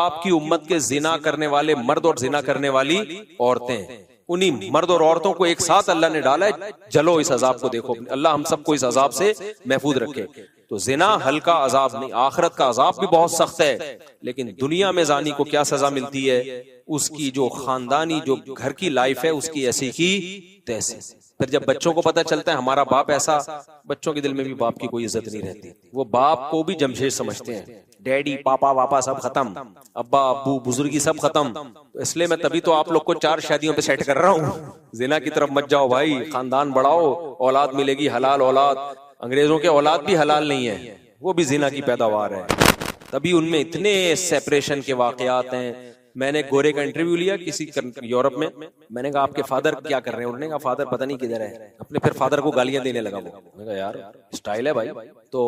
आपकी उम्मत के जिना करने वाले मर्द और जिना करने वाली औरतें, उन्हीं मर्द और औरतों को एक साथ अल्लाह ने डाला है। जलो इस अजाब को देखो। अल्लाह हम सबको इस अजाब से महफूज रखे। तो जिना हल्का अजाब नहीं, आखिरत का अजाब भी बहुत सख्त है। लेकिन दुनिया में जानी को क्या सजा मिलती है? उसकी जो खानदानी जो घर की लाइफ है उसकी ऐसी की तैसी। फिर जब बच्चों को पता चलता है हमारा बाप ऐसा, बच्चों के दिल में भी बाप की कोई इज्जत नहीं रहती। वो बाप को भी जमशेद समझते हैं। डैडी पापा वापा सब खत्म, अब्बा अब्बू बुजुर्गी सब खत्म। तो इसलिए मैं तभी तो आप लोग को 4 शादियों पे सेट कर रहा हूँ। जिना की तरफ मत जाओ भाई, खानदान बढ़ाओ, औलाद मिलेगी हलाल औलाद। अंग्रेजों के औलाद भी हलाल नहीं है, वो भी जिना की पैदावार है। तभी उनमें इतने सेपरेशन के वाकयात हैं। मैंने गोरे का इंटरव्यू लिया किसी यूरोप में। मैंने कहा आपके फादर क्या कर रहे हैं? उन्होंने कहा फादर पता नहीं किधर है। अपने फिर फादर को गालियां देने लगा वो। मैंने कहा यार स्टाइल है भाई। तो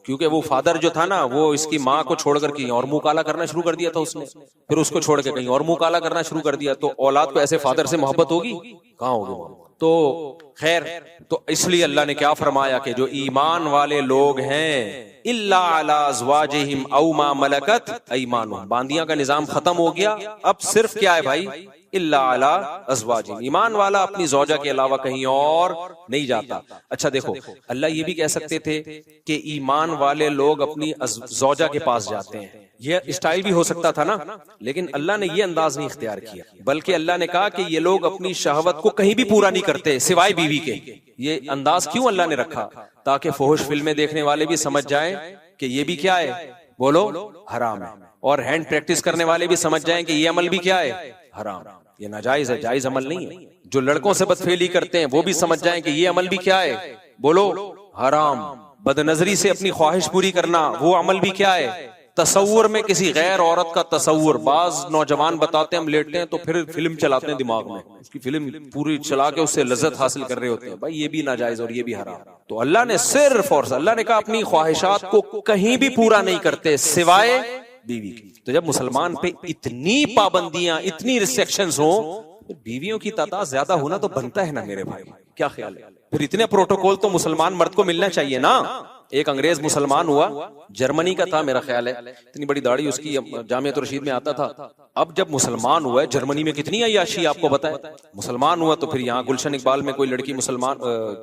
क्योंकि वो फादर जो था ना, वो इसकी माँ को छोड़कर कहीं और मुंह काला करना शुरू कर दिया था उसने। फिर उसको छोड़ के कहीं और मुंह काला करना शुरू कर दिया। तो औलाद को ऐसे फादर से मोहब्बत होगी? कहाँ होगी? तो खैर, तो इसलिए अल्लाह ने क्या फरमाया कि जो ईमान वाले लोग हैं, इल्ला अला अज़वाजिहिम औ मा मलकत अयमानुहुम, बांदियां का निजाम खत्म हो गया। अब सिर्फ क्या है भाई? इल्ला अला अज़वाजिहिम, ईमान वाला अपनी ज़ौजा के अलावा कहीं और नहीं जाता। अच्छा देखो, अल्लाह ये भी कह सकते थे कि ईमान वाले लोग अपनी ज़ौजा के पास जाते हैं। ये स्टाइल भी हो सकता था ना, लेकिन अल्लाह ने ये अंदाज नहीं इख्तियार किया। बल्कि अल्लाह ने कहा कि ये लोग अपनी शहवत को कहीं भी पूरा नहीं करते सिवाय बीवी के। ये अंदाज क्यों अल्लाह ने रखा? ताकि फहुश फिल्में देखने वाले भी समझ जाएं कि ये भी क्या है, बोलो, हराम है। और हैंड प्रैक्टिस करने वाले भी समझ जाएं कि ये अमल भी क्या है, हराम। ये नाजायज है, जायज अमल नहीं है। जो लड़कों से बदफेली करते हैं वो भी समझ जाएं कि ये अमल भी क्या है, बोलो, हराम। बदनजरी से अपनी ख्वाहिश पूरी करना, वो अमल भी क्या है, तसव्वुर में किसी गैर औरत का तसव्वुर। बाज नौजवान बताते हैं हम लेटते हैं तो फिर फिल्म चलाते हैं दिमाग में, उसकी फिल्म पूरी चला के उससे लज्जत हासिल कर रहे होते हैं। भाई ये भी नाजायज और ये भी हराम। तो अल्लाह ने सिर्फ और अल्लाह ने कहा अपनी ख्वाहिशात को कहीं भी पूरा नहीं करते सिवाय बीवी की। तो जब मुसलमान पे इतनी पाबंदियां, इतनी रिस्ट्रिक्शंस हो, तो बीवियों की तादाद ज्यादा होना तो बनता है ना मेरे भाई, क्या ख्याल है? फिर इतने प्रोटोकॉल तो मुसलमान मर्द को मिलना चाहिए ना। एक अंग्रेज मुसलमान हुआ, जर्मनी का था मेरा ख्याल है, इतनी बड़ी दाढ़ी उसकी, जामिया रशीद में आता था। अब जब मुसलमान हुआ, जर्मनी में कितनी अय्याशी आपको बताए। मुसलमान हुआ तो फिर यहाँ गुलशन इकबाल में कोई लड़की मुसलमान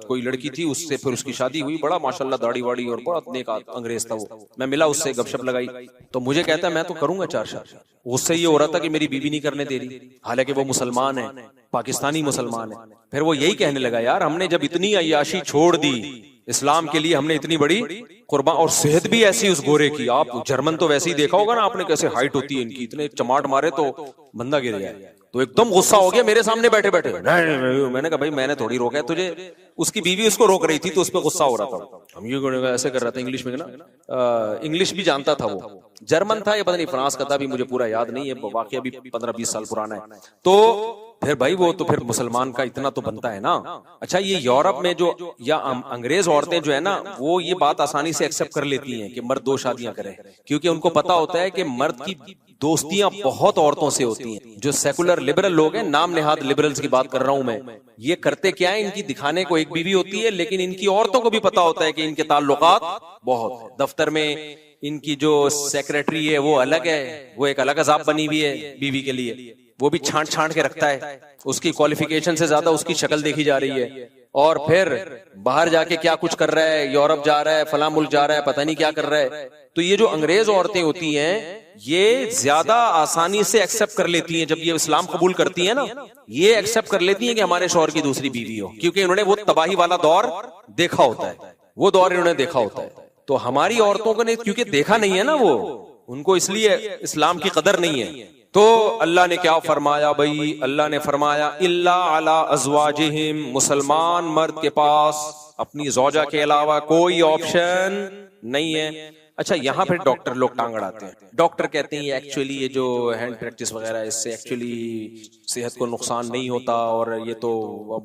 कोई लड़की थी, उससे फिर उसकी शादी हुई। बड़ा माशाल्लाह दाढ़ी वाड़ी और बड़ा नेक अंग्रेज था वो। मैं मिला उससे, गपशप लगाई, तो मुझे कहता है मैं तो करूंगा 4 शादी। उससे ये हो रहा था कि मेरी बीवी नहीं करने दे रही, हालांकि वो मुसलमान है, पाकिस्तानी मुसलमान है। फिर वो यही कहने लगा, यार हमने जब इतनी अय्याशी छोड़ दी इस्लाम के लिए, हमने इतनी बड़ी कुर्बान, और सेहत भी ऐसी उस गोरे की। आप जर्मन तो वैसे ही देखा होगा ना आपने, कैसे हाइट होती है इनकी, इतने चमाट मारे तो बंदा गिर गया। तो एकदम गुस्सा हो गया मेरे सामने बैठे बैठे। नहीं, मैंने कहा भाई मैंने थोड़ी रोका है तुझे, उसकी बीवी उसको रोक रही थी तो उस पर गुस्सा हो रहा था। हम ये ऐसे कर रहा था इंग्लिश में ना, इंग्लिश भी जानता था वो, जर्मन था या पता नहीं फ्रांस का था, भी मुझे पूरा याद नहीं है, वाकया भी 15-20 साल पुराना है। तो फिर भाई वो तो फिर मुसलमान का इतना तो बनता है ना। अच्छा ये यूरोप में जो या अंग्रेज औरतें जो है ना, वो ये बात आसानी से एक्सेप्ट कर लेती हैं कि मर्द 2 शादियां करे, क्योंकि उनको पता होता है कि मर्द की दोस्तियां बहुत औरतों से होती हैं। जो सेकुलर लिबरल लोग हैं, नाम नेहाद लिबरल्स की बात कर रहा हूं मैं, ये करते क्या है, इनकी दिखाने को एक बीवी होती है, लेकिन इनकी औरतों को भी पता होता है कि इनके ताल्लुकात बहुत। दफ्तर में इनकी जो सेक्रेटरी है वो अलग है, वो एक अलग अजाब बनी हुई है बीवी के लिए, वो भी छांट छांट के रखता है, उसकी क्वालिफिकेशन से ज्यादा उसकी शक्ल देखी जा रही है। और फिर बाहर जाके क्या कुछ कर रहा है, यूरोप जा रहा है, फला मुल्क जा रहा है, पता नहीं क्या कर रहा है। तो ये जो अंग्रेज औरतें होती हैं, ये ज्यादा आसानी से एक्सेप्ट कर लेती हैं, जब ये इस्लाम कबूल करती हैं ना, ये एक्सेप्ट कर लेती हैं कि हमारे शौहर की दूसरी बीवी हो, क्योंकि इन्होंने वो तबाही वाला दौर देखा होता है, वो दौर इन्होंने देखा होता है। तो हमारी औरतों को ने क्योंकि देखा नहीं है ना वो, उनको इसलिए इस्लाम की कदर नहीं है। तो अल्लाह ने क्या फरमाया भाई, अल्लाह ने फरमाया इल्ला अला अज़वाजिहिम, मुसलमान मर्द के पास अपनी ज़ौजा के अलावा कोई ऑप्शन नहीं है। अच्छा यहाँ फिर डॉक्टर लोग टांग अड़ाते हैं। डॉक्टर कहते हैं ये एक्चुअली ये जो हैंड प्रैक्टिस वगैरह, इससे एक्चुअली सेहत को नुकसान नहीं होता, और ये तो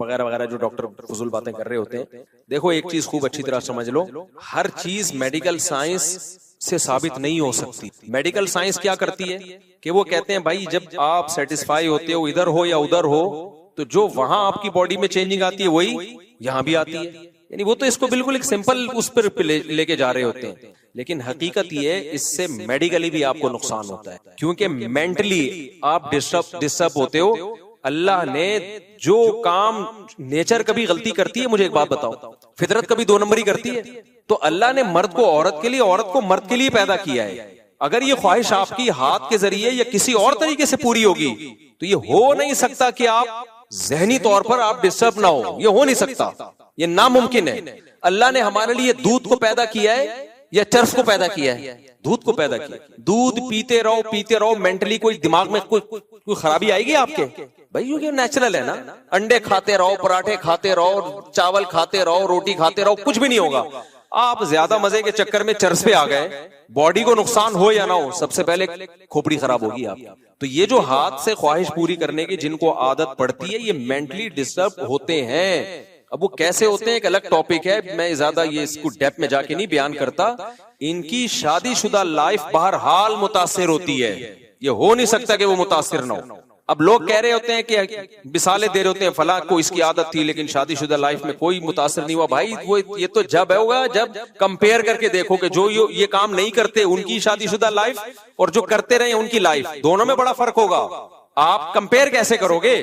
वगैरह वगैरह जो डॉक्टर फजूल बातें कर रहे होते हैं। देखो एक चीज खूब अच्छी तरह समझ लो, हर चीज मेडिकल साइंस से साबित नहीं हो सकती। मेडिकल साइंस क्या करती है कि वो कहते हैं भाई जब आप सेटिस्फाई होते हो, इधर हो या उधर हो, तो जो वहां आपकी बॉडी में चेंजिंग आती है वही यहां भी आती है। यानी वो तो इसको बिल्कुल एक सिंपल उस पर लेके जा रहे होते हैं, लेकिन हकीकत ये इससे मेडिकली भी आपको नुकसान होता है, क्योंकि मेंटली आप डिस्टर्ब होते हो। अल्लाह ने जो काम, नेचर कभी गलती करती है, मुझे एक बात बताओ, फितरत कभी दो नंबरी करती है? तो अल्लाह ने मर्द को औरत के लिए, औरत को मर्द के लिए पैदा किया है। अगर ये ख्वाहिश आपकी हाथ के जरिए या किसी और तरीके से पूरी होगी तो ये हो नहीं सकता कि आप जहनी तौर पर आप डिस्टर्ब ना हो, ये हो नहीं सकता, ये नामुमकिन है। अल्लाह ने हमारे लिए दूध को पैदा किया है या चर्स को पैदा किया है? दूध को पैदा किया। दूध पीते रहो, मेंटली कोई दिमाग में कोई खराबी आएगी आपके? भाई ये नेचुरल है ना। अंडे खाते रहो, पराठे खाते रहो, चावल खाते रहो, रोटी खाते रहो, कुछ भी नहीं होगा। आप ज्यादा मजे के चक्कर में चर्स पे आ गए, बॉडी को नुकसान हो या ना हो, सबसे पहले खोपड़ी खराब होगी आपकी। तो ये जो हाथ से ख्वाहिश पूरी करने की जिनको आदत पड़ती है, ये मेंटली डिस्टर्ब होते हैं। अब वो कैसे होते हैं एक अलग टॉपिक है, मैं ज्यादा ये इसको डेप्थ में जाके नहीं बयान करता। इनकी शादीशुदा लाइफ बहरहाल मुतासिर होती है, ये हो नहीं सकता कि वो मुतासिर ना हो। अब लोग कह रहे होते हैं कि मिसालें दे रहे होते हैं, फला को इसकी आदत थी लेकिन शादीशुदा लाइफ में कोई मुतासिर नहीं हुआ। भाई वो ये तो जब होगा जब कंपेयर करके देखो कि जो ये काम नहीं करते उनकी शादीशुदा लाइफ और जो करते रहे उनकी लाइफ, दोनों में बड़ा फर्क होगा। आप कंपेयर कैसे करोगे?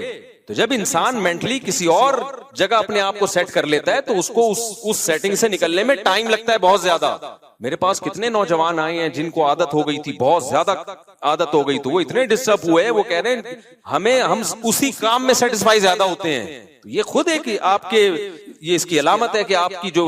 तो जब इंसान मेंटली किसी और जगह अपने आप को सेट कर लेता है तो उसको उस सेटिंग से निकलने में टाइम लगता है बहुत ज्यादा। मेरे पास कितने नौजवान आए हैं जिनको आदत हो गई थी, बहुत ज्यादा आदत हो गई, तो वो इतने डिस्टर्ब हुए, वो कह रहे हैं हम उसी काम में सेटिस्फाई ज्यादा होते हैं। तो ये खुद एक आपके, ये इसकी अलामत है कि आपकी जो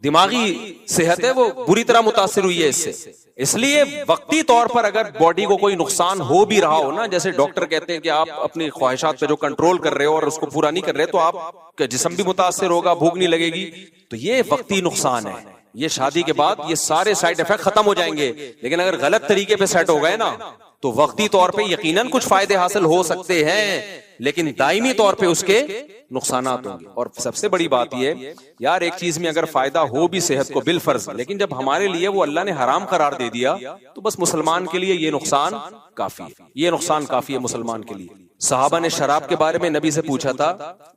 दिमागी सेहत है वो बुरी तरह मुतासिर हुई है इससे। इसलिए वक्ती तौर पर अगर बॉडी को कोई नुकसान हो भी रहा हो ना, जैसे डॉक्टर कहते हैं कि आप अपनी ख्वाहिशात पे जो कंट्रोल कर रहे हो और उसको पूरा नहीं कर रहे, तो आपका जिस्म भी मुतासिर होगा, भूख नहीं लगेगी, तो ये वक्ती नुकसान है। ये शादी के बाद ये सारे साइड इफेक्ट खत्म हो जाएंगे, लेकिन अगर गलत तरीके पे सेट हो गए ना तो वक्ती तौर पे यकीनन कुछ फायदे हासिल हो सकते हैं, लेकिन दायमी तौर पे उसके नुकसानात होंगे। और सबसे बड़ी बात ये यार, एक चीज में अगर फायदा हो भी सेहत को बिल फर्ज, लेकिन जब हमारे लिए वो अल्लाह ने हराम करार दे दिया तो बस मुसलमान के लिए ये नुकसान काफी है, ये नुकसान काफी है मुसलमान के लिए। सहाबा ने शराब के बारे में नबी से पूछा था।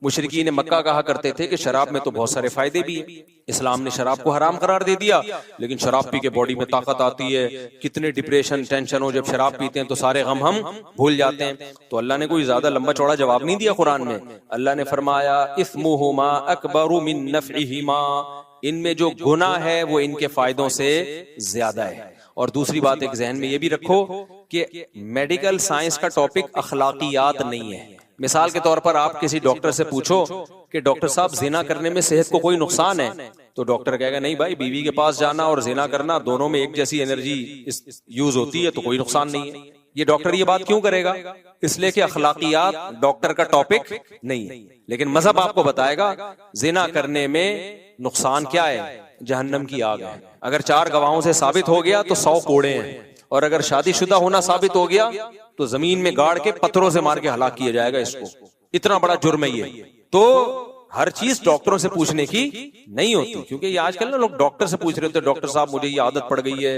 मुशरिकीन मक्का कहा करते थे कि शराब में तो बहुत सारे फायदे भी हैं, इस्लाम ने शराब को हराम करार दे दिया, लेकिन शराब पी के बॉडी में ताकत आती है, कितने डिप्रेशन टेंशन हो, जब शराब पीते हैं तो सारे गम हम भूल जाते हैं। तो अल्लाह ने कोई ज्यादा लंबा चौड़ा जवाब नहीं दिया कुरान में। अल्लाह ने फरमाया इस्मुहुमा अकबरु मिन नफ़इहिमा, इनमें जो गुनाह है वो इनके फायदों से ज्यादा है। और दूसरी बात एक जहन में ये भी रखो कि मेडिकल साइंस का टॉपिक अखलाकियात नहीं है। मिसाल के तौर पर आप किसी डॉक्टर से पूछो कि डॉक्टर साहब जिना करने में सेहत को कोई नुकसान है, तो डॉक्टर कहेगा नहीं भाई, बीवी के पास जाना और जिना करना दोनों में एक जैसी एनर्जी यूज होती है, तो कोई नुकसान नहीं है। ये डॉक्टर ये बात क्यों करेगा? इसलिए कि अखलाकियात डॉक्टर का टॉपिक नहीं है। लेकिन मजहब आपको बताएगा जिना करने में नुकसान क्या है, जहन्नम की आग है। अगर 4 गवाहों से साबित हो गया तो 100 कोड़े हैं, और अगर शादीशुदा होना साबित हो गया तो जमीन में गाड़ के पत्थरों से मार के हलाक किया जाएगा इसको। इतना बड़ा जुर्म है ये। तो हर चीज डॉक्टरों से पूछने की नहीं होती, क्योंकि ये आजकल ना लोग डॉक्टर से पूछ रहे होते हैं, डॉक्टर साहब मुझे ये आदत पड़ गई है,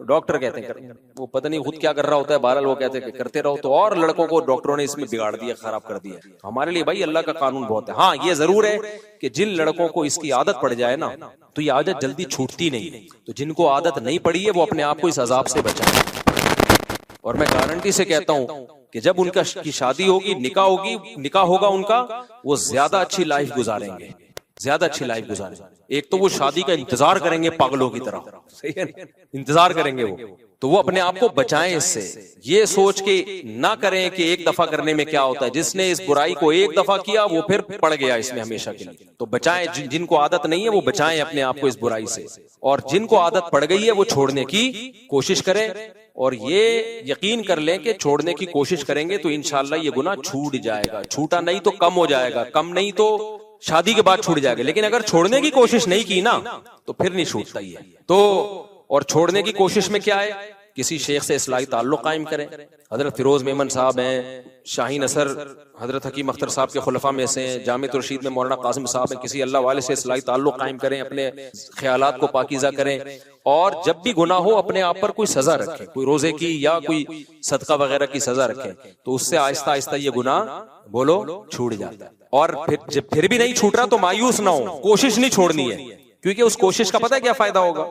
डॉक्टर कहते हैं वो पता नहीं खुद क्या कर रहा होता है, बहरहाल वो कहते हैं करते रहो। तो और लड़कों को डॉक्टरों ने इसमें बिगाड़ दिया, खराब कर दिया। हमारे लिए भाई अल्लाह का कानून बहुत है। हाँ ये जरूर है कि जिन लड़कों को इसकी आदत पड़ जाए ना तो ये आदत जल्दी छूटती नहीं, तो जिनको आदत नहीं पड़ी है वो अपने आप को इस अजाब से बचाए। और मैं गारंटी से कहता हूं कि जब उनका की शादी होगी, निकाह होगा उनका, वो ज्यादा अच्छी लाइफ गुजारेंगे, ज्यादा अच्छी लाइफ गुजारेंगे। एक तो वो शादी का इंतजार करेंगे पागलों की तरह, सही है, इंतजार करेंगे वो, तो वो अपने आप को बचाएं इससे। ये सोच के ना करें कि एक दफा करने में क्या होता है, जिसने इस बुराई को एक दफा किया वो फिर पड़ गया इसमें हमेशा के लिए। तो बचाएं, जिनको आदत नहीं है वो बचाएं अपने आप को इस बुराई से, और जिनको आदत पड़ गई है वो छोड़ने की कोशिश करें। और ये यकीन कर लें कि छोड़ने की कोशिश करेंगे तो इंशाअल्लाह ये गुनाह छूट जाएगा। छूटा नहीं तो कम हो जाएगा, कम नहीं तो शादी के बाद छूट जाएगा। लेकिन अगर छोड़ने की कोशिश नहीं की ना तो फिर नहीं छूटता ही है। तो और छोड़ने की कोशिश में क्या है किसी शेख से इस्लाही ताल्लुक कायम करें। हजरत फिरोज मेमन साहब हैं, शाहीन असर हजरत हकीम अख्तर साहब के खुलफा में से हैं, जामिअत रशीद में मौलाना कासिम साहब हैं, किसी अल्लाह वाले से इस्लाही ताल्लुक कायम करें, अपने ख्यालात को पाकीज़ा करें और जब भी गुनाह हो अपने आप पर कोई सजा रखें, कोई रोजे की या कोई सदका वगैरह की सजा रखें, तो उससे आहिस्ता आहिस्ता ये गुनाह बोलो छूट जाता है। और फिर जब फिर भी नहीं छूट रहा तो मायूस ना हो, कोशिश नहीं छोड़नी है, क्योंकि उस कोशिश का पता है क्या फायदा होगा।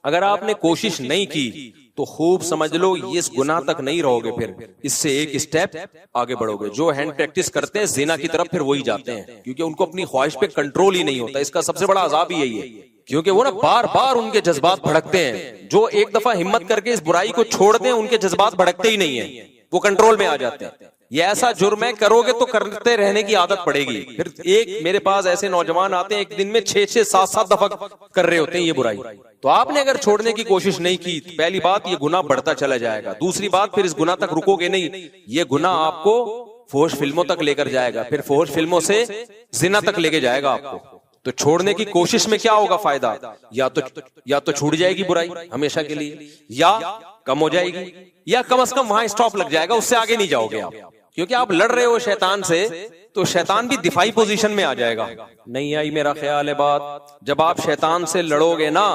अगर आपने कोशिश नहीं की तो खूब समझ लो ये इस गुनाह तक नहीं रहोगे, फिर इससे एक स्टेप आगे बढ़ोगे। जो हैंड प्रैक्टिस करते हैं जिना की तरफ फिर वही जाते हैं, क्योंकि उनको अपनी ख्वाहिश पे कंट्रोल ही नहीं होता। इसका सबसे बड़ा अजाब ही यही है, क्योंकि वो ना बार बार उनके जज्बात भड़कते हैं। जो एक दफा हिम्मत करके इस बुराई को छोड़ दें उनके जज्बात भड़कते ही नहीं है, वो कंट्रोल में आ जाते हैं। ये ऐसा जुर्म है, करोगे तो करते रहने की आदत पड़ेगी। फिर एक मेरे पास ऐसे नौजवान आते हैं एक दिन में 6-6, 7-7 दफा कर रहे होते हैं ये बुराई। तो आपने अगर छोड़ने की कोशिश नहीं की, पहली बात ये गुनाह बढ़ता चला जाएगा। दूसरी बात फिर इस गुनाह तक रुकोगे नहीं, ये गुनाह आपको फोहश फिल्मों तक लेकर जाएगा, फिर फोहश फिल्मों से जिना तक लेके जाएगा आपको। तो छोड़ने की कोशिश में क्या होगा फायदा, या तो छूट जाएगी बुराई हमेशा के लिए, या कम हो जाएगी, या कम से कम वहां स्टॉप लग जाएगा, उससे आगे नहीं जाओगे आप। क्योंकि आप लड़ रहे हो शैतान से, तो शैतान भी दिफाई पोजीशन में आ जाएगा। नहीं आई मेरा ख्याल है बात। जब आप शैतान से लड़ोगे ना,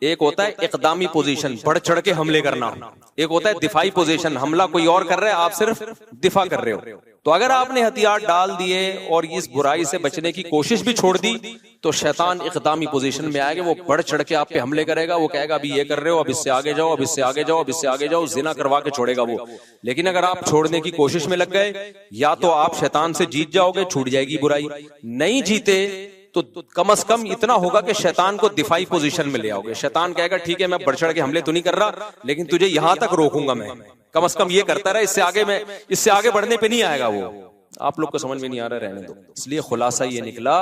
एक होता है इकदामी पोजीशन, बढ़ चढ़ के हमले करना, एक होता है दिफाई पोजीशन, हमला कोई और कर रहा है आप सिर्फ दिफा कर रहे हो। तो अगर आपने हथियार डाल दिए और इस बुराई से बचने की कोशिश भी छोड़ दी, तो शैतान इकदामी पोजीशन में आएगा, वो बढ़ चढ़ के आप पे हमले करेगा। वो कहेगा अभी ये कर रहे हो, अब इससे आगे जाओ, अब इससे आगे जाओ, अब इससे आगे जाओ, जिना करवा के छोड़ेगा वो। लेकिन अगर आप छोड़ने की कोशिश में लग गए, या तो आप शैतान से जीत जाओगे, छूट जाएगी बुराई। नहीं जीते तो कम से कम इतना होगा कि शैतान को दिफाई पोजीशन में ले आओगे। शैतान कहेगा ठीक है मैं बढ़ चढ़ के हमले तो नहीं कर रहा, लेकिन तुझे यहां तक रोकूंगा मैं, कम से कम ये करता रहा, इससे आगे बढ़ने पे नहीं आएगा वो। आप लोग को समझ में नहीं आ रहा, रहने दो। इसलिए खुलासा ये निकला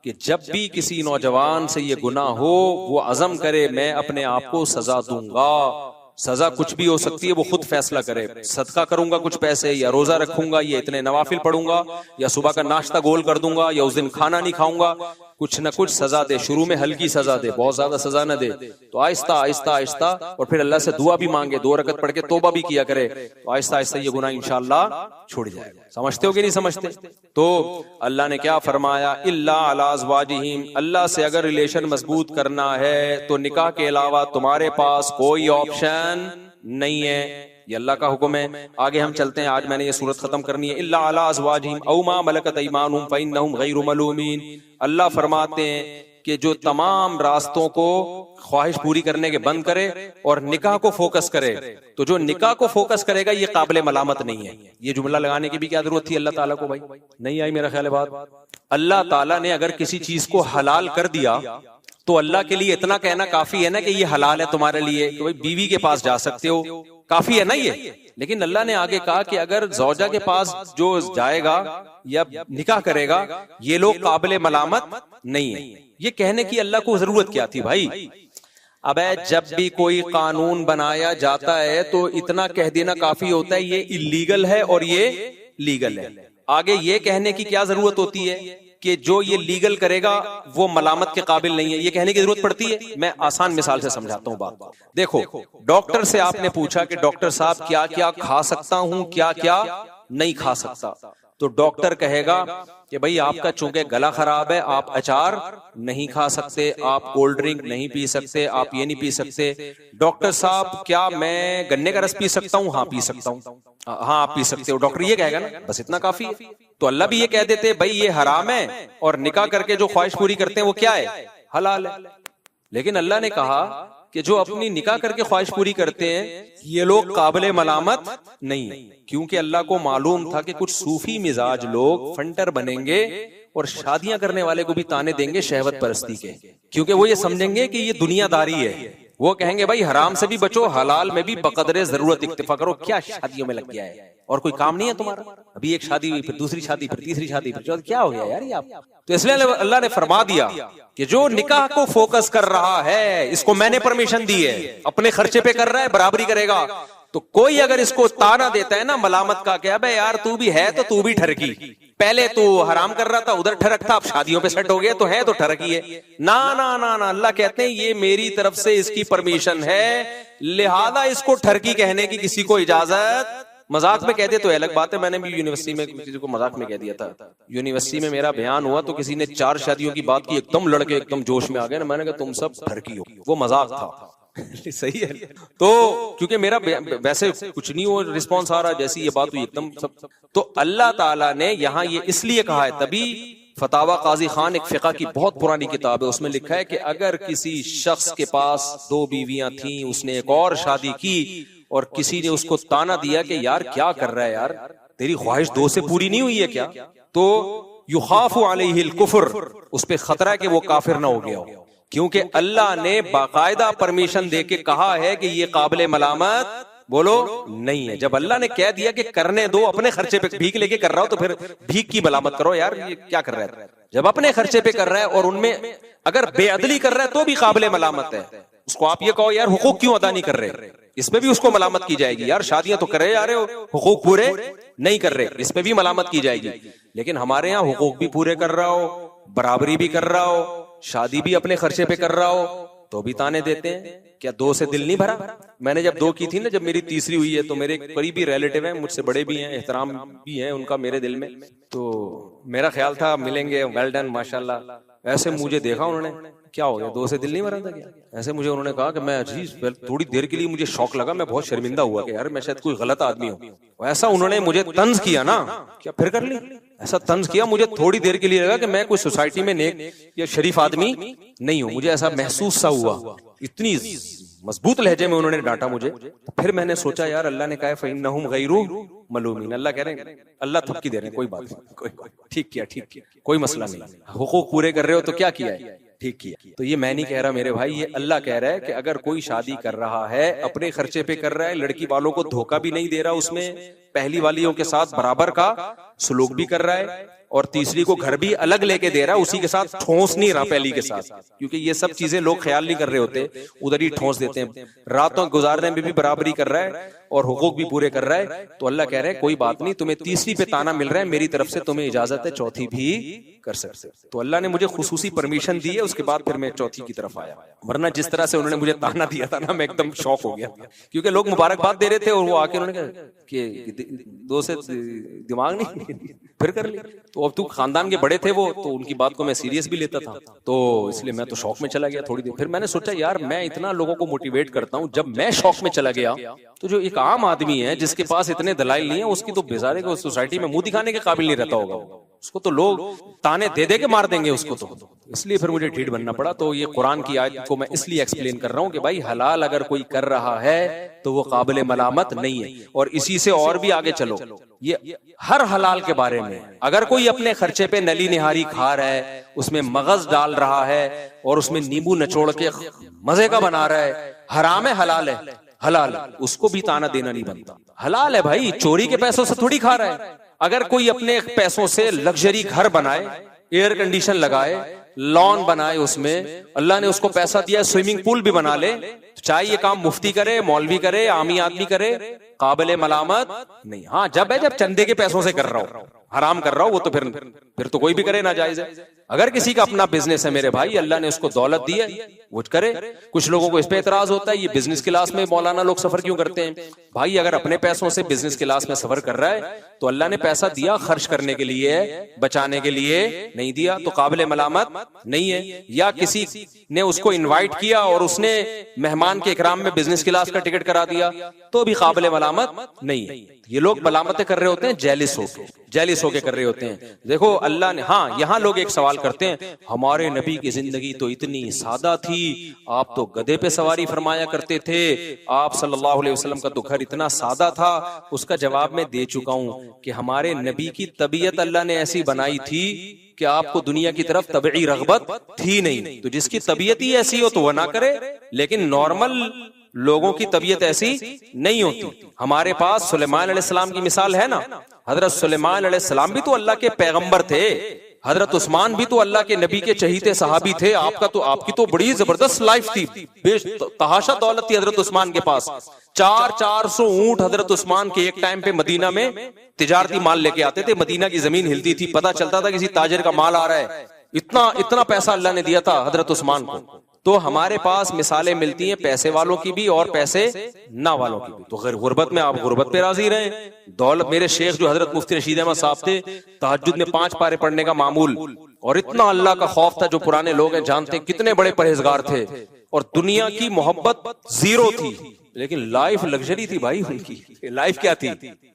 कि जब भी किसी नौजवान से ये गुनाह हो, वो अज़म करे मैं अपने आप को सजा दूंगा। सजा कुछ भी हो सकती है, वो खुद फैसला करे। सदका करूंगा कुछ पैसे, या रोजा रखूंगा, या इतने नवाफिल पढ़ूंगा, या सुबह का नाश्ता गोल कर दूंगा, या उस दिन खाना नहीं खाऊंगा। कुछ न कुछ सजा दे, शुरू में हल्की सजा दे, बहुत ज्यादा सजा न दे। तो आहिस्ता आहिस्ता आहिस्ता, और फिर अल्लाह से दुआ भी मांगे, 2 रकत पढ़ के तौबा भी किया करे, तो आहिस्ता आहिस्ता ये गुनाह इंशाअल्लाह छूट जाएगा। समझते हो कि नहीं समझते? तो अल्लाह ने क्या फरमाया, इल्ला अला अज़वाजिहिम, अल्लाह से अगर रिलेशन मजबूत करना है तो निकाह के अलावा तुम्हारे पास कोई ऑप्शन नहीं है। ये अल्लाह का हुक्म है। आगे हम चलते हैं, आज मैंने ये सूरत खत्म करनी है। इल्ला अला अज़वाजिहिम औ मा मलकत अयमानुहुम फ़इन्नहुम गैरु मलूमीन। अल्लाह फरमाते हैं कि जो तमाम रास्तों को ख्वाहिश पूरी करने के बंद करे और निकाह को फोकस करे, तो जो निकाह को फोकस करेगा ये काबिल मलामत नहीं है। ये जुमला लगाने की भी क्या जरूरत थी अल्लाह ताला को? भाई नहीं आई मेरा ख्याल है बात। अल्लाह ताला ने अगर किसी चीज को हलाल कर दिया तो अल्लाह के लिए इतना कहना काफी है ना कि ये हलाल है तुम्हारे लिए, तो भाई बीवी के पास जा सकते हो, काफी है ना ये। लेकिन अल्लाह ने आगे कहा कि अगर जौजा के पास जो जाएगा या निकाह करेगा, ये लोग काबिल मलामत नहीं है। ये कहने की अल्लाह को जरूरत क्या थी भाई? अब जब भी कोई कानून बनाया जाता है तो इतना कह देना काफी होता है ये इल्लीगल है और ये लीगल है। आगे ये कहने की क्या जरूरत होती है कि जो ये लीगल करेगा वो मलामत के काबिल नहीं है? ये कहने की जरूरत पड़ती है? मैं आसान मिसाल से समझाता हूँ बात। देखो, डॉक्टर से आपने पूछा कि डॉक्टर साहब क्या क्या खा सकता हूँ, क्या क्या नहीं खा सकता, तो डॉक्टर कहेगा कि भाई आपका चूंकि गला खराब है, आप अचार नहीं खा सकते, आप कोल्ड ड्रिंक नहीं पी सकते, आप ये नहीं पी सकते। डॉक्टर साहब क्या मैं गन्ने का रस पी सकता हूँ? हाँ पी सकता हूँ। हाँ आप पी सकते हो। डॉक्टर ये कहेगा ना, बस इतना काफी है। तो अल्लाह भी ये कह देते भाई ये हराम है और निकाह करके जो ख्वाहिश पूरी करते हैं वो क्या है? हलाल है। लेकिन अल्लाह ने कहा कि जो अपनी निकाह करके ख्वाहिश पूरी करते हैं ये लोग काबिल मलामत नहीं है, क्योंकि अल्लाह को मालूम था कि कुछ सूफी मिजाज लोग फंटर बनेंगे और शादियां करने वाले को भी ताने देंगे शहवत परस्ती के, क्योंकि वो ये समझेंगे कि ये दुनियादारी है। वो कहेंगे भाई हराम से भी बचो, हलाल में भी बकदरे जरूरत इक्तिफा करो। क्या शादियों में लग गया है और कोई काम नहीं है तुम्हारा? अभी एक शादी हुई, फिर दूसरी शादी, फिर तीसरी शादी, फिर चौथी, क्या हो गया यार ये आप? तो इसलिए अल्लाह ने फरमा दिया कि जो निकाह को फोकस कर रहा है इसको मैंने परमिशन दी है, अपने खर्चे पे कर रहा है, बराबरी करेगा। तो कोई अगर इसको ताना देता है ना मलामत का, क्या बे यार तू भी है तो तू भी ठरकी, पहले तू हराम कर रहा था उधर ठरक था, अब शादियों पे सेट हो गया तो है तो ठरकी है। ना ना ना ना, अल्लाह कहते हैं ये मेरी तरफ से इसकी परमिशन है, लिहाजा इसको ठरकी कहने की किसी को इजाजत, मजाक में कहते तो अलग बात है। मैंने भी यूनिवर्सिटी में किसी को मजाक में कह दिया था, यूनिवर्सिटी में मेरा बयान हुआ तो किसी ने 4 शादियों की बात की, एकदम लड़के एकदम जोश में आ गए ना, मैंने कहा तुम सब ठरकी हो, वो मजाक था। सही है। तो क्योंकि मेरा वैसे कुछ नहीं हो रिस्पॉन्स आ रहा, जैसी ये बात हुई एकदम सब। तो अल्लाह ताला ने यहाँ ये इसलिए कहा है, तभी फतावा काजी खान एक फिका की बहुत पुरानी किताब है, उसमें लिखा है कि अगर किसी शख्स के पास 2 बीवियां थीं, उसने एक और शादी की और किसी ने उसको ताना दिया कि यार क्या कर रहा है यार, तेरी ख्वाहिश 2 से पूरी नहीं हुई है क्या, तो युखाफु अलैहिल कुफ्र, उस पे खतरा है कि वो काफिर ना हो गया हो, क्योंकि अल्लाह ने बाकायदा परमिशन देके कहा है कि ये काबिले मलामत बोलो नहीं है। जब अल्लाह ने कह दिया कि करने दो, अपने खर्चे पे भीख लेके कर रहा हो तो फिर भीख की मलामत करो यार, ये क्या कर रहा है। जब अपने खर्चे पे कर रहा है और उनमें अगर बेअदली कर रहा है तो भी काबिले मलामत है। उसको आप ये कहो यार हुकूक क्यों अदा नहीं कर रहे, इसमें भी उसको मलामत की जाएगी, यार शादियां तो कर रहे जा रहे हो, हुकूक पूरे नहीं कर रहे, इसमें भी मलामत की जाएगी। लेकिन हमारे यहाँ हुकूक भी पूरे कर रहा हो, बराबरी भी कर रहा हो, शादी भी अपने खर्चे पे कर रहा हो, तो भी ताने देते हैं। क्या 2 से दिल नहीं भरा? मैंने जब 2 की थी ना, जब मेरी तीसरी हुई है, तो मेरे करीबी रिलेटिव हैं, मुझसे बड़े भी हैं, एहतराम भी है उनका मेरे दिल में, तो मेरा ख्याल था मिलेंगे, वेल डन माशाल्लाह। ऐसे मुझे देखा उन्होंने, क्या हो गया 2 से दिल नहीं भरा था क्या? ऐसे मुझे उन्होंने कहा कि मैं अजीज थोड़ी देर के लिए मुझे शौक लगा, मैं बहुत शर्मिंदा हुआ कि यार मैं शायद कोई गलत आदमी हूँ। ऐसा उन्होंने मुझे तंज किया ना, क्या फिर कर ली, ऐसा तंज किया, मुझे थोड़ी देर के लिए लगा कि मैं कोई सोसाइटी में नेक या शरीफ आदमी नहीं हूँ, मुझे ऐसा महसूस सा हुआ। इतनी मजबूत लहजे में उन्होंने डांटा मुझे। फिर मैंने सोचा यार अल्लाह ने कहा फइन्नहुम गैरू मलूमीन, अल्लाह कह रहे हैं, अल्लाह थपकी दे रहे हैं, कोई बात नहीं, कोई ठीक किया, कोई मसला नहीं, हुकूक पूरे कर रहे हो तो क्या किया है, ठीक किया। तो ये मैं नहीं कह रहा मेरे भाई, ये अल्लाह कह रहा है कि अगर कोई शादी कर रहा है, अपने खर्चे पे कर रहा है, लड़की वालों को धोखा भी नहीं दे रहा, उसमें पहली वालियों के साथ बराबर का सलूक भी कर रहा है, और तीसरी को घर भी अलग लेके दे रहा है, उसी के साथ ठोंस नहीं रहा पहली के साथ, क्योंकि ये सब चीजें लोग ख्याल नहीं कर रहे होते, उधर ही ठोंस देते हैं। रातों गुजारने में भी बराबरी कर रहा है और हुकूक भी पूरे कर रहा है। तो अल्लाह कह रहे हैं कोई बात नहीं, तुम्हें तीसरी पे ताना मिल रहा है, मेरी तरफ से तुम्हें इजाजत है चौथी भी कर सकते। तो अल्लाह ने मुझे खुसूसी परमिशन दी है, उसके बाद फिर मैं चौथी की तरफ आया। वरना जिस तरह से उन्होंने मुझे ताना दिया था ना, मैं एकदम शॉक हो गया, क्योंकि लोग मुबारकबाद दे रहे थे और वो आके उन्होंने कहा कि 2 से दिमाग नहीं फिर कर ली। तो अब तू खानदान के बड़े थे वो, तो उनकी बात को मैं सीरियस भी लेता था, तो इसलिए मैं तो शौक में चला गया थोड़ी देर। फिर मैंने सोचा यार मैं इतना लोगों को मोटिवेट करता हूँ, जब मैं शौक में चला गया तो जो एक आम आदमी है जिसके पास इतने दलाइल नहीं है, उसकी तो बेचारे को सोसाइटी में मुंह दिखाने के काबिल नहीं रहता होगा, उसको तो लोग ताने दे दे के मार देंगे उसको। तो इसलिए फिर मुझे ढीठ बनना पड़ा। तो ये कुरान की आयत को मैं इसलिए एक्सप्लेन कर रहा हूँ कि भाई हलाल अगर कोई कर रहा है तो वो काबिल मलामत नहीं है। और इसी से और भी आगे चलो, ये हर हलाल के बारे में, अगर कोई अपने खर्चे पे नली निहारी खा रहा है, उसमें मगज डाल रहा है और उसमें नींबू निचोड़ के मजे का बना रहा है, हराम है हलाल है, हलाल, उसको भी ताना देना नहीं बनता। हलाल है भाई, चोरी के पैसों से थोड़ी खा रहा है। अगर कोई अपने पैसों से लग्जरी घर बनाए, एयर कंडीशन लगाए, लॉन बनाए, उसमें अल्लाह ने उसको पैसा दिया, स्विमिंग पूल भी बना ले, चाहे ये काम मुफ्ती करे, मौलवी करे, आमी आदमी करे, काबिल मलामत नहीं। हाँ जब चंदे के पैसों से कर रहा हो, हराम कर रहा हो, वो तो फिर तो कोई भी करे, नाजायज है। अगर किसी का अपना बिजनेस है मेरे भाई, अल्लाह ने उसको दौलत दी है, वो करे। कुछ लोगों को इस पे एतराज होता है, ये बिजनेस क्लास में मौलाना लोग सफर क्यों करते हैं? भाई अगर अपने पैसों से बिजनेस क्लास में सफर कर रहा है तो अल्लाह ने पैसा दिया खर्च करने के लिए, बचाने के लिए नहीं दिया, तो काबिल मलामत नहीं है। या किसी ने उसको इन्वाइट किया और उसने मेहमान के इकराम में बिजनेस क्लास का टिकट करा दिया, तो भी काबिल मलामत नहीं है। ये लोग मलामतें कर रहे होते हैं जेलिस होके कर रहे होते हैं। देखो अल्लाह ने, हाँ यहाँ लोग एक सवाल करते हैं, हमारे नबी की जिंदगी तो इतनी सादा थी, आप तो गधे पे सवारी फरमाया करते थे, आप सल्लल्लाहु अलैहि वसल्लम का तो घर इतना सादा था। उसका जवाब मैं दे चुका हूं कि हमारे नबी की तबीयत अल्लाह ने ऐसी बनाई थी कि आपको दुनिया की तरफ तबई रगबत थी नहीं। तो जिसकी तबीयत ही ऐसी हो तो वह ना करे, लेकिन नॉर्मल लोगों की तबीयत ऐसी नहीं होती। हमारे पास सुलेमान अलैहिस्सलाम की मिसाल है ना, हजरत सुलेमान अलैहिस्सलाम भी तो अल्लाह के पैगंबर थे, हजरत उस्मान भी तो अल्लाह के नबी के चहीते सहाबी थे। आपकी तो बड़ी जबरदस्त लाइफ थी, तहाशा दौलत थी हजरत उस्मान के पास। 400 ऊंट हजरत उस्मान के एक टाइम पे मदीना में तिजारती माल लेके आते थे। मदीना की जमीन हिलती थी, पता चलता था किसी ताजिर का माल आ रहा है। इतना पैसा अल्लाह ने दिया था हजरत उस्मान को। तो हमारे पास मिसालें मिलती हैं पैसे वालों की भी और पैसे ना वालों की भी। तो गुर्बत में आप गुर्बत पे राजी रहे। दौलत, मेरे शेख जो हजरत मुफ्ती रशीद अहमद साहब थे, तहज्जुद में 5 पारे पढ़ने का मामूल, और इतना अल्लाह का खौफ था। जो पुराने लोग हैं जानते कितने बड़े परहेजगार थे, और दुनिया की मोहब्बत जीरो थी, लेकिन लाइफ लग्जरी थी भाई उनकी। लाइफ क्या थी?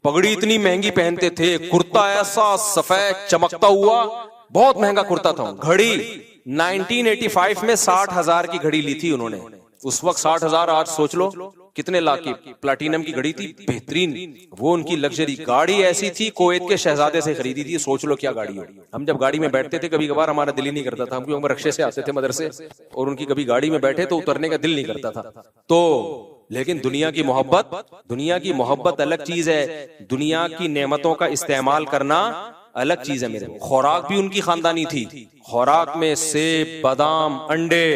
पगड़ी इतनी महंगी पहनते थे, कुर्ता ऐसा सफेद चमकता हुआ, बहुत महंगा कुर्ता था। घड़ी 1985 में 60,000 की घड़ी ली थी उन्होंने। उस वक्त 60,000, आज सोच लो कितने लाख की प्लैटिनम की घड़ी थी, बेहतरीन। वो उनकी लग्जरी गाड़ी ऐसी थी, कुवैत के शहजादे से खरीदी थी। सोच लो क्या गाड़ी है। हम जब गाड़ी में बैठते थे कभी कभार हमारा दिल ही नहीं करता था, हम क्योंकि रक्शे से आते थे मदरसे, और उनकी कभी गाड़ी में बैठे तो उतरने का दिल नहीं करता था। तो लेकिन दुनिया की मोहब्बत अलग चीज है। दुनिया की नेमतों का इस्तेमाल करना अलग चीज है मेरे। खुराक भी उनकी खानदानी थी। खुराक में सेब, बादाम, अंडे,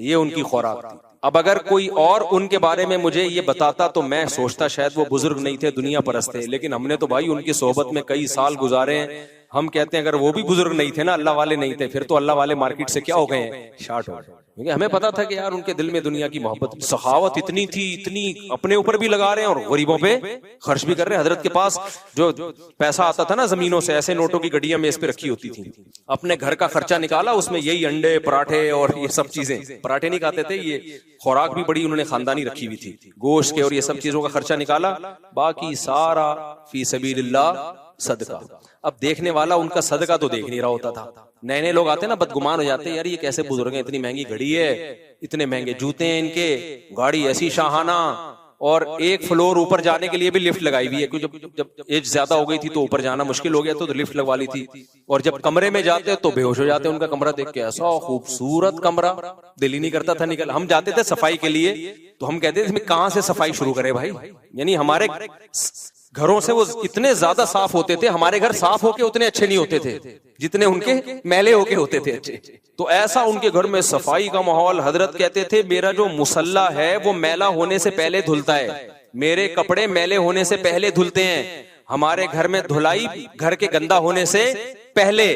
ये उनकी खुराक थी। अब अगर कोई और उनके बारे में मुझे ये बताता तो मैं सोचता शायद वो बुजुर्ग नहीं थे, दुनिया परस्त थे। लेकिन हमने तो भाई उनकी सोहबत में कई साल गुजारे हैं। हम कहते हैं अगर वो भी बुजुर्ग नहीं थे ना, अल्लाह वाले नहीं थे, फिर तो अल्लाह वाले मार्केट से क्या हो गए हैं, शार्ट हो गए। क्योंकि हमें पता था कि यार उनके दिल में दुनिया की मोहब्बत, सखावत इतनी थी, इतनी अपने ऊपर भी लगा रहे हैं और गरीबों पे खर्च भी कर रहे हैं। हजरत के पास जो पैसा आता था ना जमीनों से, ऐसे नोटों की गड्डियां मेज पे रखी होती थी। अपने घर का खर्चा निकाला, उसमें यही अंडे, पराठे और ये सब चीजें, पराठे नहीं खाते थे, ये खुराक भी बड़ी उन्होंने खानदानी रखी हुई थी, गोश्त के और ये सब चीजों का खर्चा निकाला, बाकी सारा फी सबीलिल्लाह सदका। अब देखने वाला उनका सदका तो देख नहीं रहा होता था। नए नए लोग आते ना, बदगुमान हो जाते हैं, यार ये कैसे बुजुर्ग हैं, इतनी महंगी घड़ी है, इतने महंगे जूते हैं इनके, गाड़ी ऐसी शाहाना, और एक फ्लोर ऊपर जाने के लिए भी लिफ्ट लगाई हुई है। क्योंकि जब एज ज्यादा हो गई थी तो ऊपर जाना मुश्किल हो गया तो लिफ्ट लगवा ली थी। और जब कमरे में जाते तो बेहोश हो जाते उनका कमरा देख के। ऐसा खूबसूरत कमरा, दिल ही नहीं करता था निकल। हम जाते थे सफाई के लिए तो हम कहते थे कहां से सफाई शुरू करें भाई। यानी हमारे घरों से वो इतने ज्यादा साफ होते थे, हमारे घर साफ होके उतने अच्छे नहीं होते थे जितने उनके मैले होके होते थे अच्छे। तो ऐसा उनके घर में सफाई का माहौल। हजरत कहते थे मेरा जो मुसल्ला है वो मैला होने से पहले धुलता है, मेरे कपड़े मैले होने से पहले धुलते हैं। हमारे घर में धुलाई घर के गंदा होने से पहले,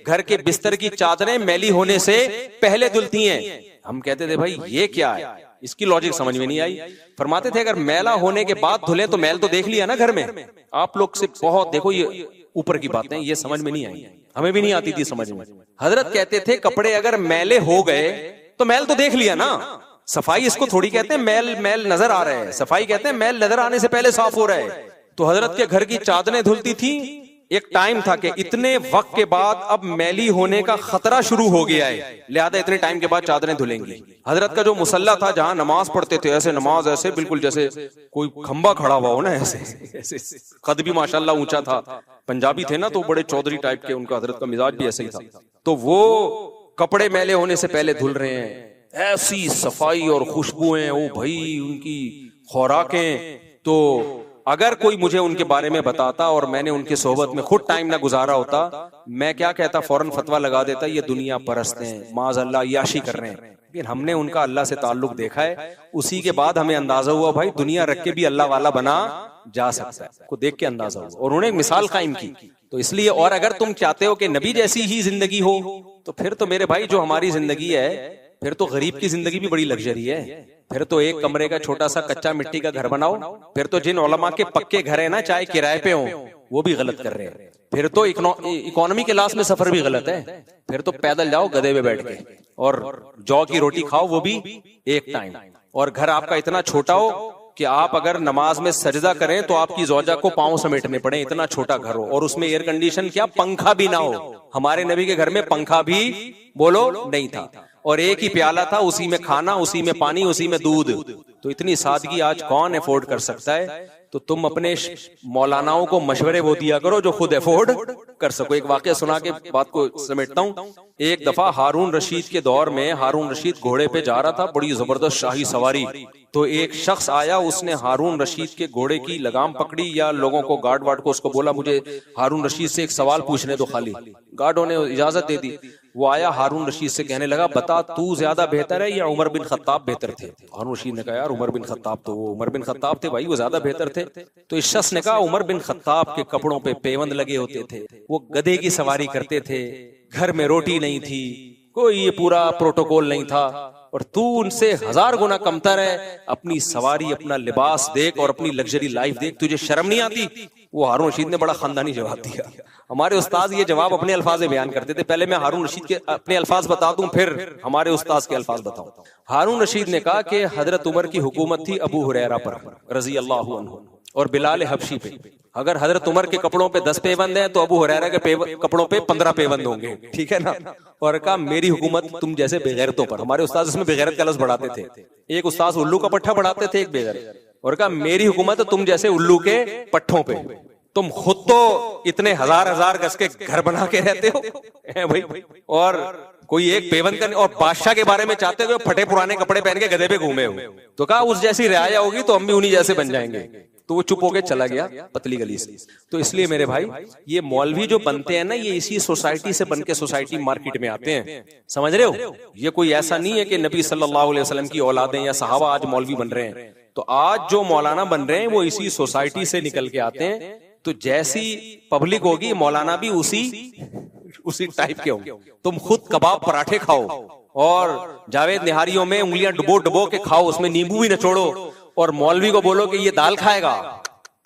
घर के बिस्तर की चादरें मैली होने से पहले धुलती हैं। हम कहते थे भाई ये क्या है, इसकी लॉजिक समझ में नहीं आई। फरमाते थे अगर मैला होने के बाद धुले तो मैल तो देख लिया ना घर में। आप लोग से बहुत देखो ये ऊपर की बातें, ये समझ में नहीं आई, हमें भी नहीं आती थी समझ में। हजरत कहते थे कपड़े अगर मैले हो गए तो मैल तो देख लिया ना। सफाई इसको थोड़ी कहते हैं मैल नजर आ रहा है, सफाई कहते हैं मैल नजर आने से पहले साफ हो रहा है। तो हजरत के घर की चादरें धुलती थी। एक टाइम था कि इतने वक्त के बाद अब मैली होने का खतरा शुरू हो गया है, लिहाजा इतने टाइम के बाद चादरें धुलेंगी। हजरत का जो मुसल्ला था जहां नमाज पढ़ते थे, ऐसे नमाज ऐसे बिल्कुल जैसे कोई खंबा खड़ा हुआ हो ना, ऐसे कद भी माशाल्लाह ऊंचा था। पंजाबी थे ना तो बड़े चौधरी टाइप के, उनका हजरत का मिजाज भी ऐसे ही था। तो वो कपड़े मैले होने से पहले धुल रहे हैं, ऐसी सफाई और खुशबुएं, ओ भाई उनकी खुराकें। तो अगर कोई मुझे उनके बारे में बताता और मैंने उनके सोहबत में खुद टाइम ना गुजारा होता, मैं क्या कहता, फौरन फतवा लगा देता ये दुनिया परस्त हैं, माज़अल्लाह याशी कर रहे हैं। लेकिन हमने उनका अल्लाह से ताल्लुक देखा है, उसी के बाद हमें अंदाजा हुआ भाई दुनिया रख के भी अल्लाह वाला बना जा सकता है, को देख के अंदाजा हुआ। और उन्होंने एक मिसाल कायम की। तो इसलिए, और अगर तुम चाहते हो कि नबी जैसी ही जिंदगी हो तो फिर तो मेरे भाई जो हमारी जिंदगी है, फिर तो गरीब की जिंदगी भी बड़ी लग्जरी है। फिर तो एक कमरे का छोटा सा कच्चा मिट्टी का घर बनाओ। फिर तो जिन उलमा के पक्के घर है ना, चाहे किराए पे हो, वो भी गलत कर रहे हैं। फिर तो इकोनॉमी क्लास में सफर भी गलत है। फिर तो पैदल जाओ गधे पे बैठ के और जौ की रोटी खाओ, वो भी एक टाइम। और घर आपका इतना छोटा हो कि आप अगर नमाज में सजदा करें तो आपकी ज़ौजा को पांव समेटने पड़े, इतना छोटा घर हो। और उसमें एयर कंडीशन क्या, पंखा भी ना हो। हमारे नबी के घर में पंखा भी बोलो नहीं था, और एक ही प्याला था, उसी में खाना, उसी में पानी, उसी में दूध। तो इतनी सादगी आज कौन अफोर्ड कर सकता है। तो तुम अपने मौलानाओं को मशवरे वो दिया करो जो खुद अफोर्ड कर सको। एक वाकया सुना के बात को समेटता हूँ। एक दफा हारून रशीद के दौर में हारून रशीद घोड़े पे जा रहा था, बड़ी जबरदस्त शाही सवारी। तो एक शख्स आया, उसने हारून रशीद के घोड़े की लगाम पकड़ी, या लोगों को गार्ड वार्ड को उसको बोला मुझे हारून रशीद से एक सवाल पूछने दो खाली। गार्डों ने इजाजत दे दी। वो आया हारून रशीद से, कहने लगा बता तू ज्यादा बेहतर है या उमर बिन खत्ताब बेहतर थे? हारून रशीद ने कहा यार उमर बिन खत्ताब तो वो उमर बिन खत्ताब थे भाई, वो ज्यादा बेहतर थे। तो इस शख्स ने कहा उमर बिन खत्ताब के कपड़ों पे पेवंद लगे होते थे, वो गधे की सवारी करते थे, घर में रोटी नहीं थी, कोई ये पूरा प्रोटोकॉल नहीं था, और तू उनसे 1000 गुना कमतर है। अपनी सवारी, अपना लिबास देख और अपनी लग्जरी लाइफ देख, तुझे शर्म नहीं आती? वो हारून रशीद ने बड़ा खानदानी जवाब दिया। हमारे उस्ताद ये जवाब अपने अल्फाज में बयान करते थे। पहले मैं हारून रशीद के अपने अल्फाज बता दूं, फिर हमारे उस्ताद के अल्फाज बताऊं। हारून रशीद ने कहा कि हजरत उमर की हुकूमत थी अबू हुरैरा पर रजी अल्लाह अन्हु और बिलाल हबशी पे। अगर हजरत उमर के कपड़ों पे 10 पेबंद हैं तो अबू हुरैरा के कपड़ों पे 15 पेबंद होंगे, ठीक है ना? और कहा मेरी हुकूमत तुम जैसे बेगैरतों पर। हमारे उस्ताद इसमें बेगैरत का लफ्ज़ बढ़ाते थे। एक उस्ताद उल्लू का पट्ठा बढ़ाते थे, एक बेगैरत। और कहा मेरी हुकूमत तुम जैसे उल्लू के पट्ठों पे। तुम खुद तो इतने 1000 गज के घर बना के रहते हो है भाई, और कोई एक पेवंद करने, और बादशाह के बारे में चाहते हुए फटे पुराने कपड़े पहन के गधे पे घूमे हो। तो कहा उस जैसी रियाया होगी तो हम भी उन्हीं जैसे बन जाएंगे। तो वो चुप होके चला गया पतली गली से। तो इसलिए मेरे भाई ये मौलवी जो बनते हैं ना, ये इसी सोसाइटी से बन के सोसाइटी मार्केट में आते हैं, समझ रहे हो? ये कोई ऐसा नहीं है कि नबी सल्लल्लाहु अलैहि वसल्लम की औलादें या सहाबा आज मौलवी बन रहे हैं। तो आज जो मौलाना बन रहे हैं वो इसी सोसाइटी से निकल के आते हैं। तो जैसी पब्लिक होगी मौलाना भी उसी टाइप के होंगे। तुम खुद कबाब पराठे खाओ और जावेद निहारियों में उंगलियां डुबो डुबो के खाओ, उसमें नींबू भी नचोड़ो, और मौलवी को बोलो कि ये दाल खाएगा,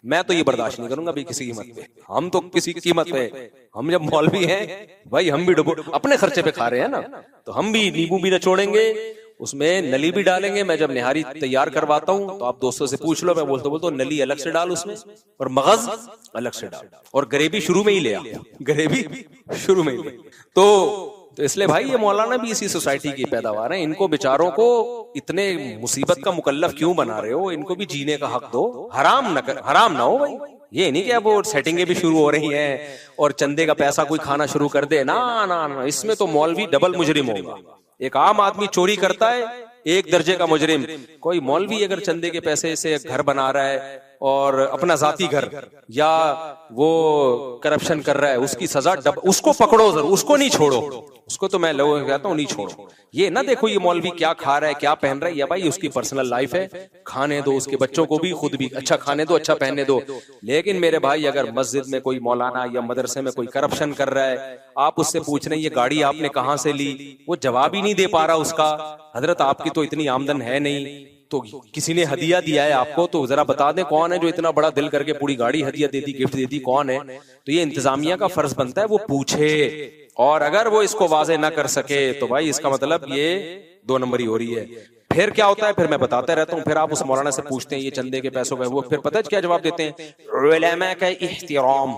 मैं तो ये बर्दाश्त नहीं करूंगा भाई किसी कीमत पे। हम तो किसी कीमत पे, हम जब मौलवी हैं भाई, हम भी डुबो अपने खर्चे पे खा रहे हैं ना, तो हम भी नींबू भी नचोड़ेंगे, उसमें नली भी डालेंगे। मैं जब निहारी तैयार करवाता हूं तो आप दोस्तों से पूछ लो, मैं बोलता नली अलग से डाल उसमें और मगज अलग से डाल, और ग्रेवी शुरू में ही ले आ, ग्रेवी शुरू में ही ले। तो इसलिए भाई ये मौलाना भी इसी सोसाइटी की पैदावार है। इनको बेचारों को इतने मुसीबत का मुकल्लफ क्यों बना रहे हो? इनको भी जीने का हक दो, हराम ना हो भाई। ये नहीं कि अब वो सेटिंगें भी शुरू हो रही हैं और चंदे का पैसा कोई खाना शुरू कर दे, ना ना ना, इसमें तो मौलवी डबल मुजरिम होगा। एक आम आदमी चोरी करता है, एक दर्जे का मुजरिम। कोई मौलवी अगर चंदे के पैसे से घर बना रहा है और अपना जाती घर, या वो करप्शन कर रहा है, उसकी सजा उसको पकड़ो जरूर, उसको नहीं छोड़ो। उसको तो मैं लोगों को कहता हूं नहीं छोड़ो। ये ना देखो ये मौलवी क्या खा रहा है, क्या पहन रहा है, या भाई उसकी पर्सनल लाइफ है, खाने दो, उसके बच्चों को भी, खुद भी अच्छा खाने दो, अच्छा पहनने दो। लेकिन मेरे भाई अगर मस्जिद में कोई मौलाना या मदरसे में कोई करप्शन कर रहा है, आप उससे पूछ रहे हैं ये गाड़ी आपने कहां से ली, वो जवाब ही नहीं दे पा रहा उसका। हजरत आपकी तो इतनी आमदन है नहीं, तो किसी ने हदिया दिया है आपको, तो जरा बता दें कौन है जो इतना बड़ा दिल करके पूरी गाड़ी हदिया दे दी, गिफ्ट दे दी, कौन है? तो ये इंतजामिया का फर्ज बनता है वो पूछे, और अगर वो इसको वाजे ना कर सके तो भाई इसका मतलब ये 2 नंबरी हो रही है। फिर क्या होता है, फिर मैं बताता रहता हूँ, फिर आप उस मौलाना से पूछते हैं ये चंदे के पैसों का, वो फिर पता है क्या जवाब देते हैं? उलमा का इहतिराम,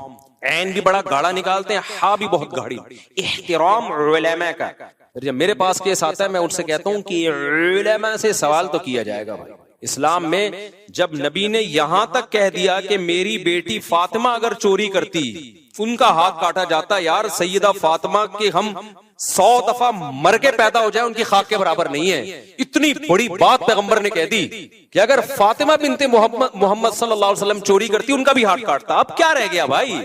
ऐन भी बड़ा गाढ़ा निकालते हैं, हा भी बहुत गाढ़ी, इहतिराम उलमा का। जब मेरे पास केस आता है मैं उनसे कहता हूं कि उलमा से सवाल तो किया जाएगा भाई। इस्लाम में जब नबी ने यहां तक कह दिया कि मेरी बेटी फातिमा अगर चोरी करती उनका हाथ काटा जाता, यार सैयदा फातिमा के हम 100 दफा मर के पैदा हो जाए उनकी खाक के बराबर नहीं है। इतनी बड़ी बात पैगंबर ने कह दी कि अगर फातिमा बिनते मोहम्मद सल्लल्लाहु अलैहि वसल्लम चोरी करती उनका भी हाथ काटता। अब क्या रह गया भाई?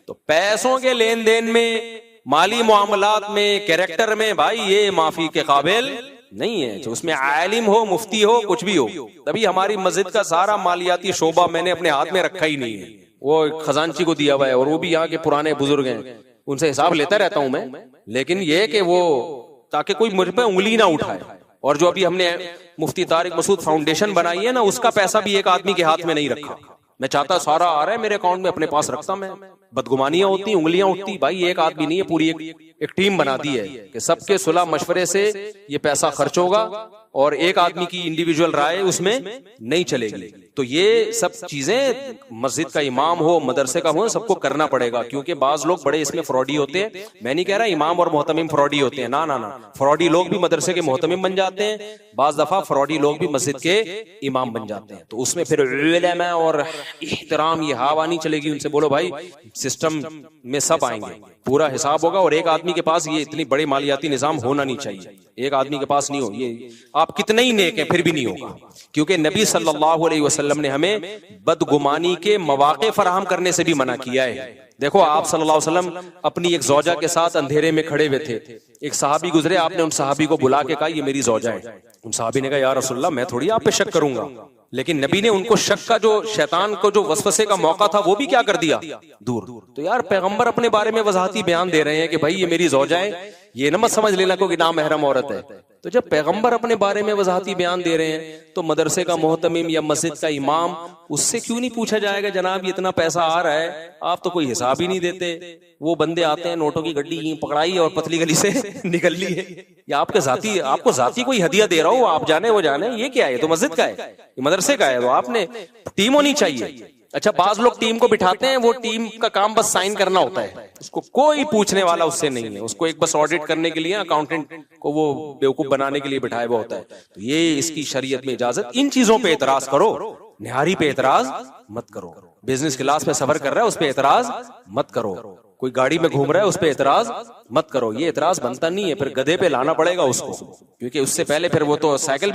तो पैसों के लेन देन में, माली मामलात में, कैरेक्टर में भाई ये माफी के काबिल नहीं है। जो उसमें आलिम हो, मुफ्ती हो, कुछ भी हो। तभी हमारी मस्जिद का सारा मालियाती शोबा मैंने अपने हाथ में रखा ही नहीं है, वो खजांची को दिया हुआ है, और वो भी यहाँ के पुराने बुजुर्ग हैं, उनसे हिसाब लेता रहता हूं मैं। लेकिन ये कि वो ताकि कोई मुझ पे उंगली ना उठाए। और जो अभी हमने मुफ्ती तारिक मसूद फाउंडेशन बनाई है ना, उसका पैसा भी एक आदमी के हाथ में नहीं रखा। मैं चाहता सारा आ रहा है मेरे अकाउंट में, अपने पास रखता मैं। बदगुमानियां होती, उंगलियां उठती, भाई एक आदमी नहीं है, पूरी एक टीम बना दी है कि सबके सुलह मशवरे से ये पैसा खर्च होगा और एक आदमी की इंडिविजुअल राय उसमें नहीं चलेगी। तो ये सब चीजें मस्जिद का इमाम हो, मदरसे का हो, सबको करना पड़ेगा, क्योंकि बाज लोग बड़े इसमें फ्रॉडी होते हैं। मैं नहीं कह रहा इमाम और मोहतमिम फ्रॉडी होते हैं, ना ना ना, फ्रॉडी लोग भी मदरसे के मोहतमिम बन जाते हैं, बाज दफा फ्रॉडी लोग भी मस्जिद के इमाम बन जाते हैं। तो उसमें फिर उलमा और इहतराम, ये हवा नहीं चलेगी। उनसे बोलो भाई सिस्टम में सब आएंगे, पूरा हिसाब होगा, और एक आदमी के पास ये इतनी बड़े मालियाती निजाम होना नहीं चाहिए, एक आदमी के पास नहीं हो, ये आप कितने ही नेक हैं फिर भी नहीं होगा, क्योंकि नबी सल्लल्लाहु अलैहि वसल्लम ने हमें बदगुमानी के मौके फराहम करने से भी मना किया है। देखो आप सल्लल्लाहु अलैहि वसल्लम अपनी एक जौजा के साथ अंधेरे में खड़े हुए थे, एक सहाबी गुजरे, आपने उन सहाबी को बुला के कहा ये मेरी जौजा है। उन सहाबी ने कहा या रसूलल्लाह मैं थोड़ी आप पे शक करूंगा, लेकिन नबी ने उनको शक का जो शैतान को जो वसवसे का मौका था वो भी क्या कर दिया, दूर। तो यार पैगंबर अपने बारे में वजाहती बयान दे रहे हैं कि भाई ये मेरी जौजा है, ये न मत समझ लेना कोई नामहरम औरत है। तो जब पैगंबर अपने बारे में वजाहती बयान दे रहे हैं तो मदरसे का मोहतमिम या मस्जिद का इमाम, उससे क्यों नहीं पूछा जाएगा जनाब इतना पैसा आ रहा है, आप तो कोई हिसाब ही नहीं देते, वो बंदे आते हैं नोटों की गड्डी पकड़ाई और पतली गली से निकल ली है, या आपको जाती कोई हदिया दे रहा हो, आप जाने वो जाने, ये क्या है, तो मस्जिद का है, ये मदरसे का है, तो आपने टीम होनी चाहिए। अच्छा बाज लोग टीम को बिठाते हैं, वो टीम का काम बस साइन करना होता है, उसको कोई पूछने वाला उससे नहीं है, उसको एक बस ऑडिट करने के लिए अकाउंटेंट को वो बेवकूफ बनाने के लिए बिठाया हुआ होता है। तो ये इसकी शरीयत में इजाजत, इन चीजों पे एतराज करो, निहारी पे एतराज मत करो, बिजनेस क्लास में सफर कर रहा है उस पे एतराज मत करो, कोई गाड़ी में घूम रहा है उस पे एतराज मत करो, ये एतराज बनता नहीं है, फिर गधे पे लाना पड़ेगा उसको, क्योंकि उससे पहले फिर वो तो साइकिल